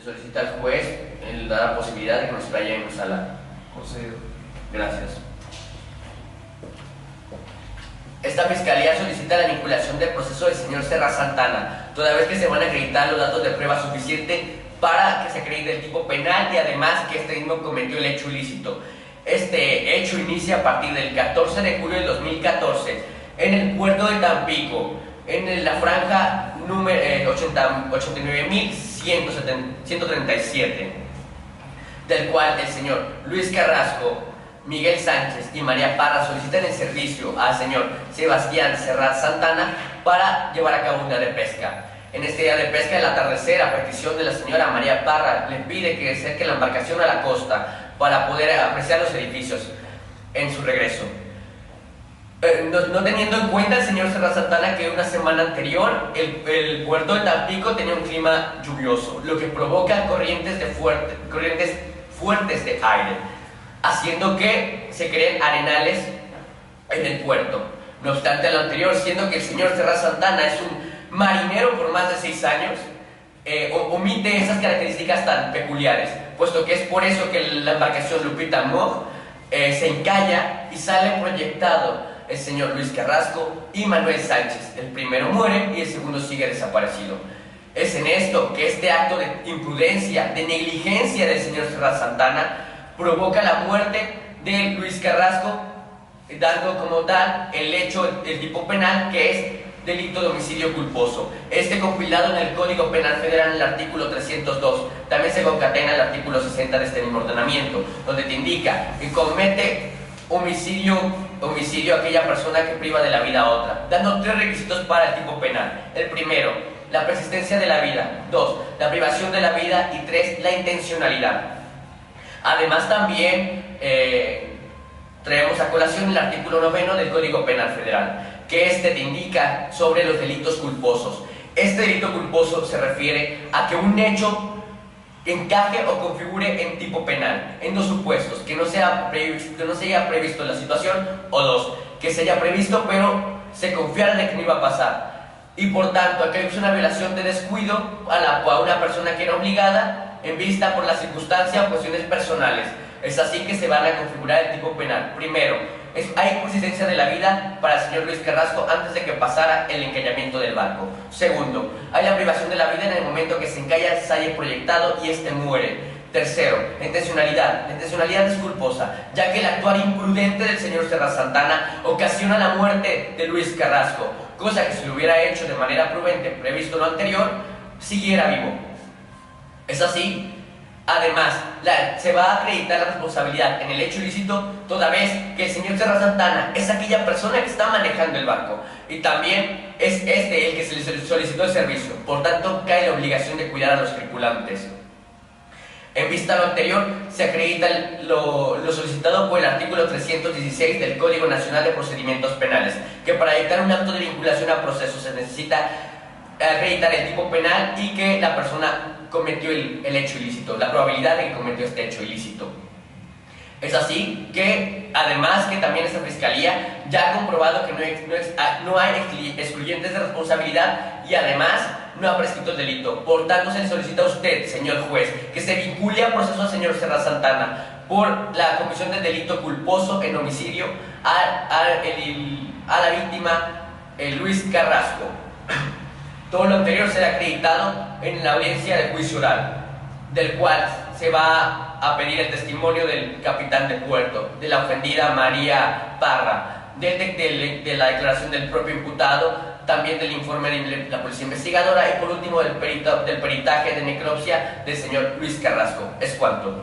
solicita al juez la posibilidad de que nos extrayamos en sala. Concedido. Gracias. Esta fiscalía solicita la vinculación del proceso del señor Serra Santana, toda vez que se van a acreditar los datos de prueba suficiente para que se acredite el tipo penal y además que este mismo cometió el hecho ilícito. Este hecho inicia a partir del 14 de julio del 2014 en el puerto de Tampico, en la franja número 89.137, del cual el señor Luis Carrasco, Miguel Sánchez y María Parra solicitan el servicio al señor Sebastián Serra Santana para llevar a cabo un día de pesca. En este día de pesca, al atardecer, a petición de la señora María Parra, le pide que acerque la embarcación a la costa para poder apreciar los edificios en su regreso. No teniendo en cuenta el señor Serra Santana que una semana anterior el puerto de Tampico tenía un clima lluvioso, lo que provoca corrientes fuertes de aire, haciendo que se creen arenales en el puerto. No obstante a lo anterior, siendo que el señor Serra Santana es un marinero por más de 6 años, omite esas características tan peculiares, puesto que es por eso que la embarcación Lupita Moj se encalla y sale proyectado el señor Luis Carrasco y Manuel Sánchez. El primero muere y el segundo sigue desaparecido. Es en esto que este acto de imprudencia, de negligencia del señor Serra Santana provoca la muerte de Luis Carrasco, dando como tal el hecho del tipo penal que es delito de homicidio culposo. Este compilado en el Código Penal Federal en el artículo 302, también se concatena el artículo 60 de este mismo ordenamiento, donde te indica que comete homicidio a aquella persona que priva de la vida a otra, dando 3 requisitos para el tipo penal. El primero, la persistencia de la vida; 2, la privación de la vida; y 3, la intencionalidad. Además también traemos a colación el artículo 9 del Código Penal Federal, que te indica sobre los delitos culposos. Este delito culposo se refiere a que un hecho encaje o configure en tipo penal en 2 supuestos: que no se haya previsto la situación, o 2, que se haya previsto pero se confiara de que no iba a pasar, y por tanto aquí es una violación de descuido a una persona que era obligada en vista por la circunstancia o cuestiones personales. Es así que se van a configurar el tipo penal. Primero, hay persistencia de la vida para el señor Luis Carrasco antes de que pasara el encallamiento del barco. Segundo, hay la privación de la vida en el momento que se encalla, se haya proyectado y muere. Tercero, la intencionalidad. La intencionalidad es culposa, ya que el actuar imprudente del señor Serra Santana ocasiona la muerte de Luis Carrasco, cosa que si lo hubiera hecho de manera prudente, previsto lo anterior, siguiera vivo. Es así. Además, se va a acreditar la responsabilidad en el hecho ilícito, toda vez que el señor Serra Santana es aquella persona que está manejando el barco y también es el que se le solicitó el servicio. Por tanto, cae la obligación de cuidar a los tripulantes. En vista a lo anterior, se acredita lo solicitado por el artículo 316 del Código Nacional de Procedimientos Penales, que para dictar un acto de vinculación a proceso se necesita acreditar el tipo penal y que la persona cometió el hecho ilícito, la probabilidad de que cometió este hecho ilícito. Es así que, además, que también esta fiscalía ya ha comprobado que no hay excluyentes de responsabilidad y además no ha prescrito el delito. Por tanto, se le solicita a usted, señor juez, que se vincule a proceso al señor Serra Santana por la comisión del delito culposo en homicidio a la víctima Luis Carrasco. Todo lo anterior será acreditado en la audiencia de juicio oral, del cual se va a pedir el testimonio del capitán de puerto, de la ofendida María Parra, de la declaración del propio imputado, también del informe de la policía investigadora y por último del peritaje de necropsia del señor Luis Carrasco. Es cuanto.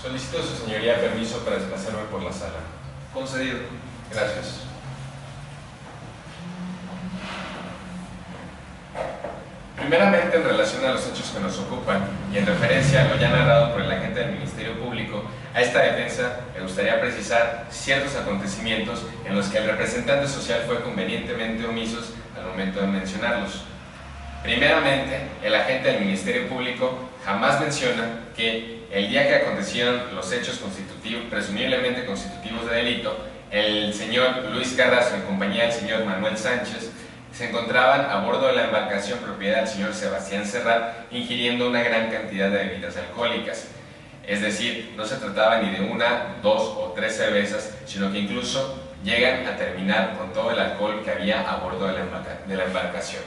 Solicito a su señoría permiso para desplazarme por la sala. Concedido. Gracias. Primeramente, en relación a los hechos que nos ocupan y en referencia a lo ya narrado por el agente del Ministerio Público, a esta defensa me gustaría precisar ciertos acontecimientos en los que el representante social fue convenientemente omisos al momento de mencionarlos. Primeramente, el agente del Ministerio Público jamás menciona que el día que acontecieron los hechos presumiblemente constitutivos de delito, el señor Luis Carrasco, en compañía del señor Manuel Sánchez, se encontraban a bordo de la embarcación propiedad del señor Sebastián Serrat ingiriendo una gran cantidad de bebidas alcohólicas. Es decir, no se trataba ni de una, dos o tres cervezas, sino que incluso llegan a terminar con todo el alcohol que había a bordo de la embarcación.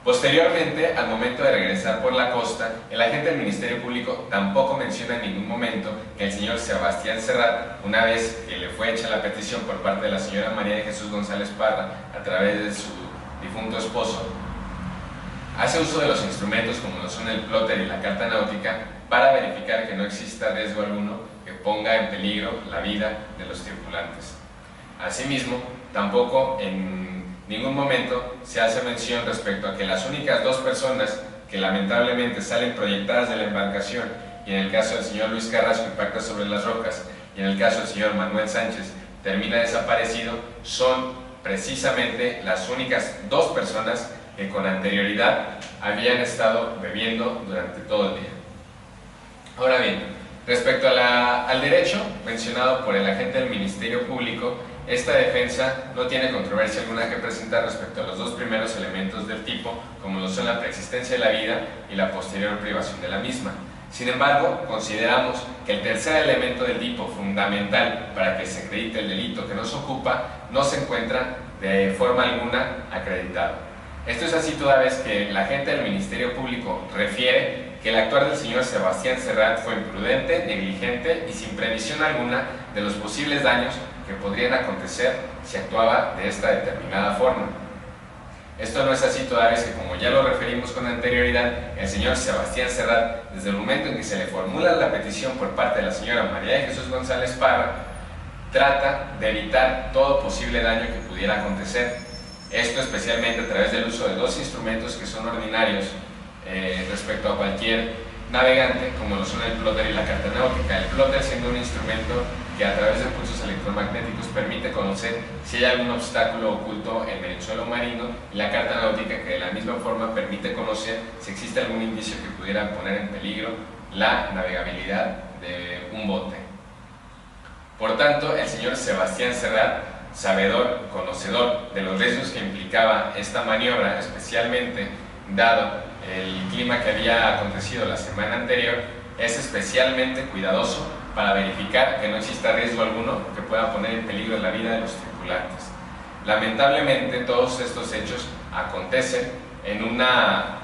Posteriormente, al momento de regresar por la costa, el agente del Ministerio Público tampoco menciona en ningún momento que el señor Sebastián Serrat, una vez que le fue hecha la petición por parte de la señora María de Jesús González Parra a través de su difunto esposo, hace uso de los instrumentos como lo son el plotter y la carta náutica para verificar que no exista riesgo alguno que ponga en peligro la vida de los tripulantes. Asimismo, tampoco en ningún momento se hace mención respecto a que las únicas dos personas que lamentablemente salen proyectadas de la embarcación, y en el caso del señor Luis Carrasco impacta sobre las rocas, y en el caso del señor Manuel Sánchez termina desaparecido, son precisamente las únicas dos personas que con anterioridad habían estado bebiendo durante todo el día. Ahora bien, respecto al derecho mencionado por el agente del Ministerio Público, esta defensa no tiene controversia alguna que presentar respecto a los dos primeros elementos del tipo, como lo son la preexistencia de la vida y la posterior privación de la misma. Sin embargo, consideramos que el tercer elemento del tipo, fundamental para que se acredite el delito que nos ocupa, no se encuentra de forma alguna acreditado. Esto es así toda vez que el agente del Ministerio Público refiere que el actuar del señor Sebastián Serrat fue imprudente, negligente y sin previsión alguna de los posibles daños que podrían acontecer si actuaba de esta determinada forma. Esto no es así toda vez que, como ya lo referimos con anterioridad, el señor Sebastián Serrat, desde el momento en que se le formula la petición por parte de la señora María de Jesús González Parra, trata de evitar todo posible daño que pudiera acontecer. Esto especialmente a través del uso de dos instrumentos que son ordinarios respecto a cualquier navegante, como lo son el plotter y la carta náutica. El plotter siendo un instrumento que a través de pulsos electromagnéticos permite conocer si hay algún obstáculo oculto en el suelo marino, y la carta náutica que de la misma forma permite conocer si existe algún indicio que pudiera poner en peligro la navegabilidad de un bote. Por tanto, el señor Sebastián Serrat, sabedor, conocedor de los riesgos que implicaba esta maniobra, especialmente dado el clima que había acontecido la semana anterior, es especialmente cuidadoso para verificar que no exista riesgo alguno que pueda poner en peligro la vida de los tripulantes. Lamentablemente, todos estos hechos acontecen en una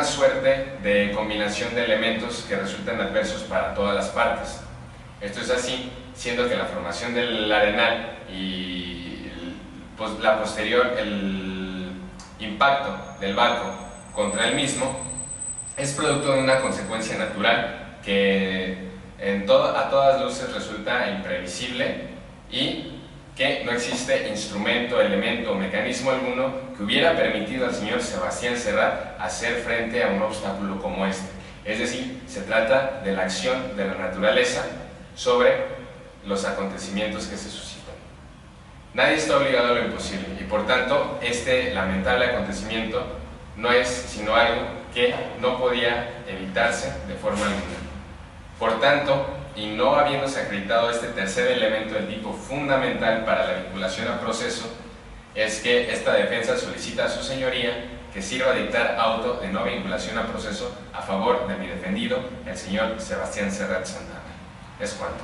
suerte de combinación de elementos que resultan adversos para todas las partes. Esto es así, siendo que la formación del arenal y la posterior, el impacto del barco contra el mismo es producto de una consecuencia natural que a todas luces resulta imprevisible, y que no existe instrumento, elemento o mecanismo alguno que hubiera permitido al señor Sebastián Serrat hacer frente a un obstáculo como este. Es decir, se trata de la acción de la naturaleza sobre los acontecimientos que se suscitan. Nadie está obligado a lo imposible, y por tanto este lamentable acontecimiento no es sino algo que no podía evitarse de forma alguna. Por tanto, y no habiéndose acreditado este tercer elemento del tipo fundamental para la vinculación a proceso, es que esta defensa solicita a su señoría que sirva de dictar auto de no vinculación a proceso a favor de mi defendido, el señor Sebastián Serrat Santana. Es cuanto.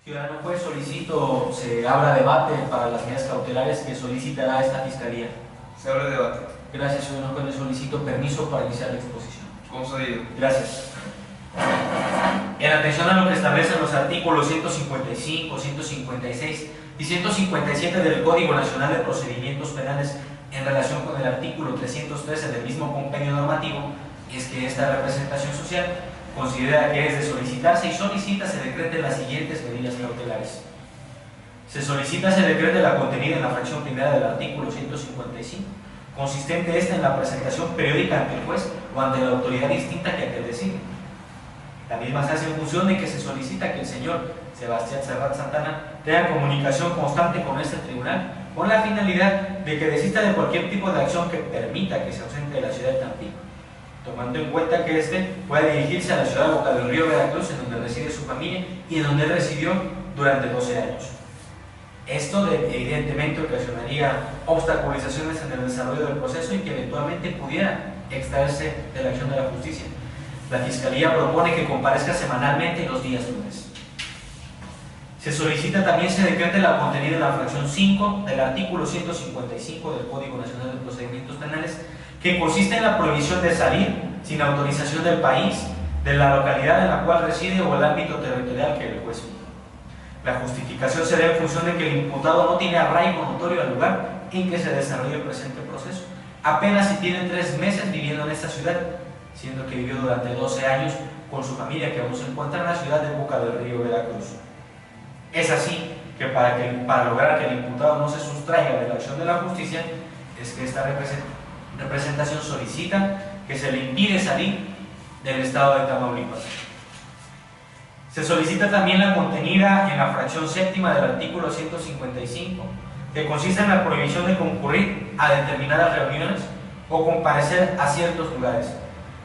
Ciudadano juez, solicito se abra debate para las medidas cautelares que solicitará esta Fiscalía. Se abre debate. Gracias, ciudadano juez. Le solicito permiso para iniciar la exposición. Concedido. Gracias. En atención a lo que establecen los artículos 155, 156 y 157 del Código Nacional de Procedimientos Penales en relación con el artículo 313 del mismo compendio normativo, es que esta representación social considera que es de solicitarse y solicita se decreten las siguientes medidas cautelares. Se solicita se decrete la contenida en la fracción primera del artículo 155, consistente esta en la presentación periódica ante el juez o ante la autoridad distinta que te designe. La misma se hace en función de que se solicita que el señor Sebastián Serrat Santana tenga comunicación constante con este tribunal con la finalidad de que desista de cualquier tipo de acción que permita que se ausente de la ciudad de Tampico. tomando en cuenta que éste puede dirigirse a la ciudad de Boca del Río, Veracruz, en donde reside su familia y en donde él residió durante 12 años. Esto evidentemente ocasionaría obstaculizaciones en el desarrollo del proceso y que eventualmente pudiera extraerse de la acción de la justicia. La Fiscalía propone que comparezca semanalmente los días lunes. Se solicita también se decrete la contenida en la fracción 5 del artículo 155 del Código Nacional de Procedimientos Penales, que consiste en la prohibición de salir sin autorización del país, de la localidad en la cual reside o el ámbito territorial que el juez fija. La justificación se da en función de que el imputado no tiene arraigo notorio al lugar en que se desarrolla el presente proceso, apenas si tiene 3 meses viviendo en esta ciudad, siendo que vivió durante 12 años con su familia que aún se encuentra en la ciudad de Boca del Río, Veracruz. Es así que para lograr que el imputado no se sustraiga de la acción de la justicia, es que esta representación solicita que se le impide salir del estado de Tamaulipas. Se solicita también la contenida en la fracción séptima del artículo 155, que consiste en la prohibición de concurrir a determinadas reuniones o comparecer a ciertos lugares.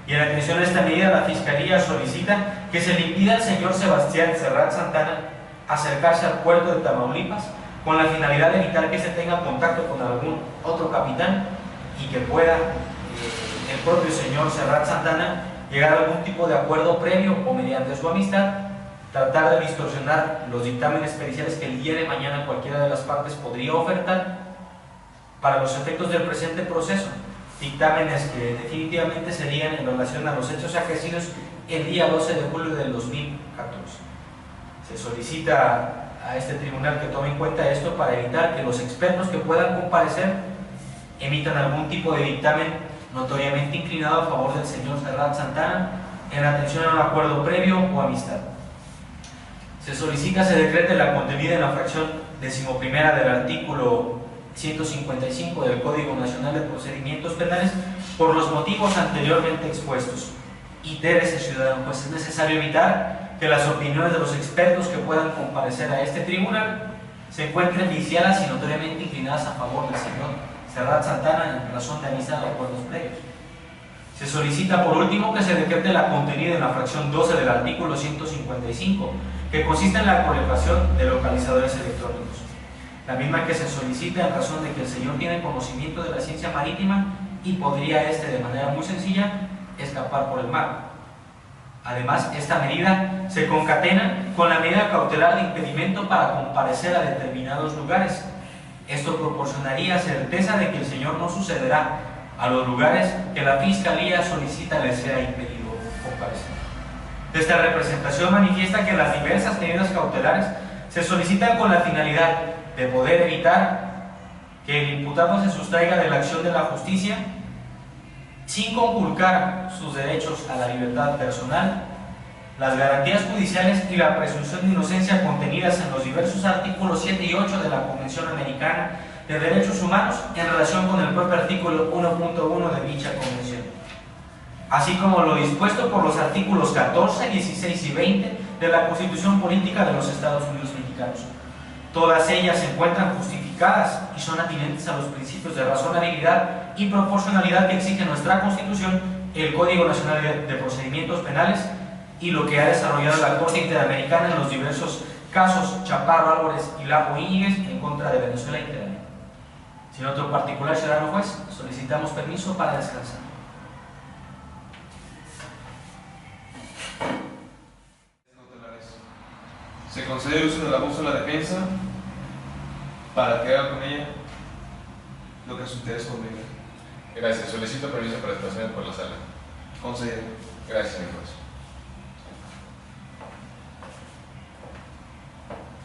Y en atención a esta medida, la Fiscalía solicita que se le impida al señor Sebastián Serrat Santana acercarse al puerto de Tamaulipas con la finalidad de evitar que se tenga contacto con algún otro capitán y que pueda el propio señor Serrat Santana llegar a algún tipo de acuerdo previo o mediante su amistad, tratar de distorsionar los dictámenes periciales que el día de mañana cualquiera de las partes podría ofertar para los efectos del presente proceso, dictámenes que definitivamente serían en relación a los hechos acaecidos el día 12 de julio del 2014. Se solicita a este tribunal que tome en cuenta esto para evitar que los expertos que puedan comparecer emitan algún tipo de dictamen notoriamente inclinado a favor del señor Serrat Santana en atención a un acuerdo previo o amistad. Se solicita se decrete la contenida en la fracción 11ª del artículo 155 del Código Nacional de Procedimientos Penales por los motivos anteriormente expuestos. Itérese, ciudadano, pues es necesario evitar que las opiniones de los expertos que puedan comparecer a este tribunal se encuentren viciadas y notoriamente inclinadas a favor del señor Serrat Santana en razón de amistad o acuerdos previos. Se solicita por último que se decrete la contenida en la fracción 12 del artículo 155, que consiste en la colocación de localizadores electrónicos. La misma que se solicita en razón de que el señor tiene conocimiento de la ciencia marítima y podría de manera muy sencilla escapar por el mar. Además, esta medida se concatena con la medida cautelar de impedimento para comparecer a determinados lugares. Esto proporcionaría certeza de que el señor no sucederá a los lugares que la Fiscalía solicita le sea impedido comparecer. Esta representación manifiesta que las diversas medidas cautelares se solicitan con la finalidad de poder evitar que el imputado se sustraiga de la acción de la justicia sin conculcar sus derechos a la libertad personal, las garantías judiciales y la presunción de inocencia contenidas en los diversos artículos 7 y 8 de la Convención Americana de Derechos Humanos en relación con el propio artículo 1.1 de dicha convención, así como lo dispuesto por los artículos 14, 16 y 20 de la Constitución Política de los Estados Unidos Mexicanos. Todas ellas se encuentran justificadas y son atinentes a los principios de razonabilidad y proporcionalidad que exige nuestra Constitución, el Código Nacional de Procedimientos Penales y lo que ha desarrollado la Corte Interamericana en los diversos casos Chaparro, Álvarez y Lapo Íñiguez en contra de Venezuela y Nicaragua. Sin otro particular, ciudadano juez, solicitamos permiso para descansar. Se concede el uso de la voz a la defensa para que haga con ella lo que a ustedes convenga. Gracias. Solicito permiso para desplazarme por la sala. Concedido. Gracias, señor juez.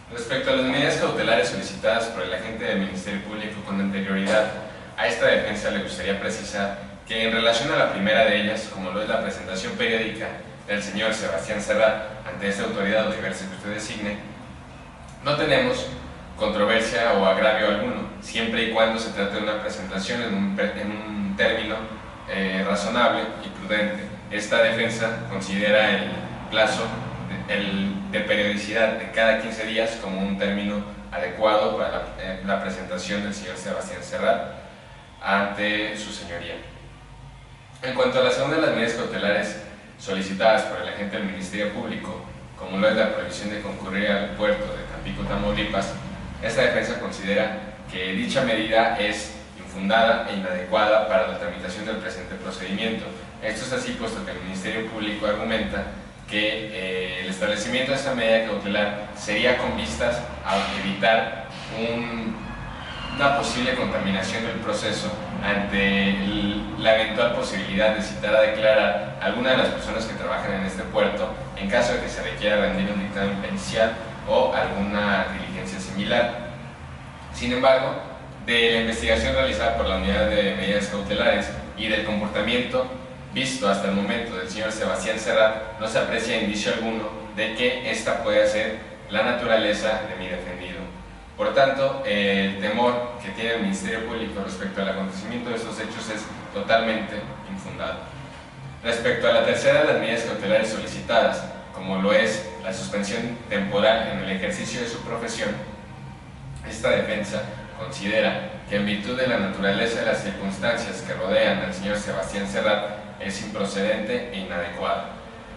Respecto a las medidas cautelares solicitadas por el agente del Ministerio Público con anterioridad a esta defensa, le gustaría precisar que en relación a la primera de ellas, como lo es la presentación periódica del señor Sebastián Serrat ante esta autoridad o diversa que usted designe, no tenemos controversia o agravio alguno, siempre y cuando se trate de una presentación en un término razonable y prudente. Esta defensa considera el plazo de periodicidad de cada 15 días como un término adecuado para la presentación del señor Sebastián Serrat ante su señoría. En cuanto a la segunda de las medidas cautelares solicitadas por el agente del Ministerio Público, como lo es la prohibición de concurrir al puerto de Tampico, Tamaulipas, esta defensa considera que dicha medida es infundada e inadecuada para la tramitación del presente procedimiento. Esto es así puesto que el Ministerio Público argumenta que el establecimiento de esta medida cautelar sería con vistas a evitar una posible contaminación del proceso ante la eventual posibilidad de citar a declarar a alguna de las personas que trabajan en este puerto en caso de que se requiera rendir un dictamen pericial o alguna diligencia similar. Sin embargo, de la investigación realizada por la Unidad de Medidas Cautelares y del comportamiento visto hasta el momento del señor Sebastián Serrat, no se aprecia indicio alguno de que esta pueda ser la naturaleza de mi defendido. Por tanto, el temor que tiene el Ministerio Público respecto al acontecimiento de estos hechos es totalmente infundado. Respecto a la tercera de las medidas cautelares solicitadas, como lo es la suspensión temporal en el ejercicio de su profesión, esta defensa considera que en virtud de la naturaleza de las circunstancias que rodean al señor Sebastián Serrat es improcedente e inadecuada.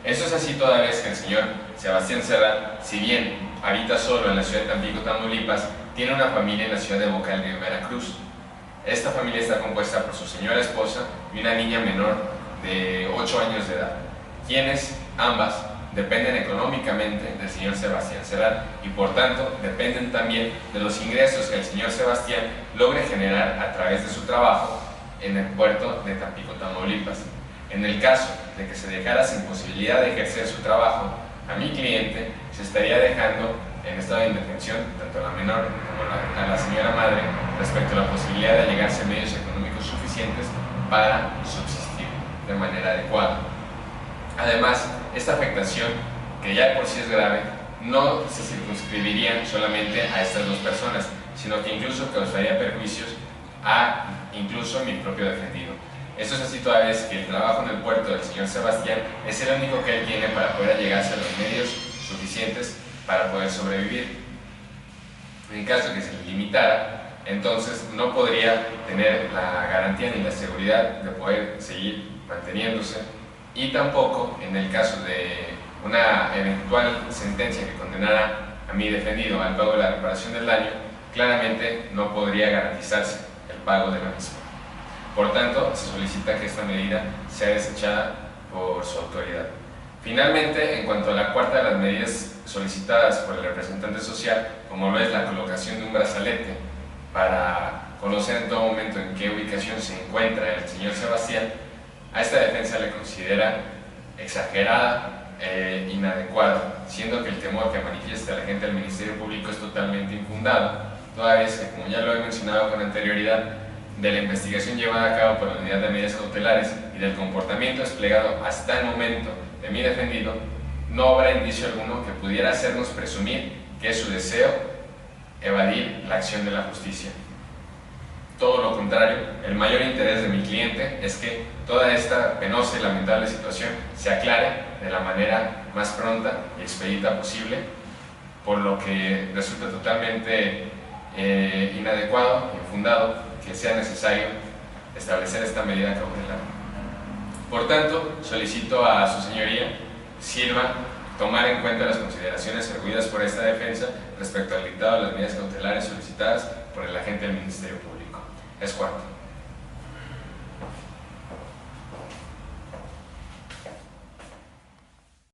Eso es así toda vez que el señor Sebastián Serrat, si bien habita solo en la ciudad de Tampico, Tamaulipas, tiene una familia en la ciudad de Boca del Río, Veracruz. Esta familia está compuesta por su señora esposa y una niña menor de 8 años de edad, quienes ambas dependen económicamente del señor Sebastián Serrat y por tanto dependen también de los ingresos que el señor Sebastián logre generar a través de su trabajo en el puerto de Tampico, Tamaulipas. En el caso de que se dejara sin posibilidad de ejercer su trabajo, a mi cliente se estaría dejando en estado de indefensión tanto a la menor como a la señora madre respecto a la posibilidad de allegarse medios económicos suficientes para subsistir de manera adecuada. Además, esta afectación, que ya de por sí es grave, no se circunscribiría solamente a estas dos personas, sino que incluso causaría perjuicios a incluso mi propio defendido. Esto es así toda vez que el trabajo en el puerto del señor Sebastián es el único que él tiene para poder allegarse a los medios suficientes para poder sobrevivir. En caso de que se le limitara, entonces no podría tener la garantía ni la seguridad de poder seguir manteniéndose, y tampoco en el caso de una eventual sentencia que condenara a mi defendido al pago de la reparación del daño, claramente no podría garantizarse el pago de la misma. Por tanto, se solicita que esta medida sea desechada por su autoridad. Finalmente, en cuanto a la cuarta de las medidas solicitadas por el representante social, como lo es la colocación de un brazalete para conocer en todo momento en qué ubicación se encuentra el señor Sebastián, a esta defensa le considera exagerada e inadecuada, siendo que el temor que manifiesta la gente del Ministerio Público es totalmente infundado, toda vez que, como ya lo he mencionado con anterioridad, de la investigación llevada a cabo por la Unidad de Medidas Cautelares y del comportamiento desplegado hasta el momento de mi defendido, no habrá indicio alguno que pudiera hacernos presumir que es su deseo evadir la acción de la justicia. Todo lo contrario, el mayor interés de mi cliente es que toda esta penosa y lamentable situación se aclare de la manera más pronta y expedita posible, por lo que resulta totalmente inadecuado e infundado que sea necesario establecer esta medida cautelar. Por tanto, solicito a su señoría sirva tomar en cuenta las consideraciones arguidas por esta defensa respecto al dictado de las medidas cautelares solicitadas por el agente del Ministerio Público. Es cuarto.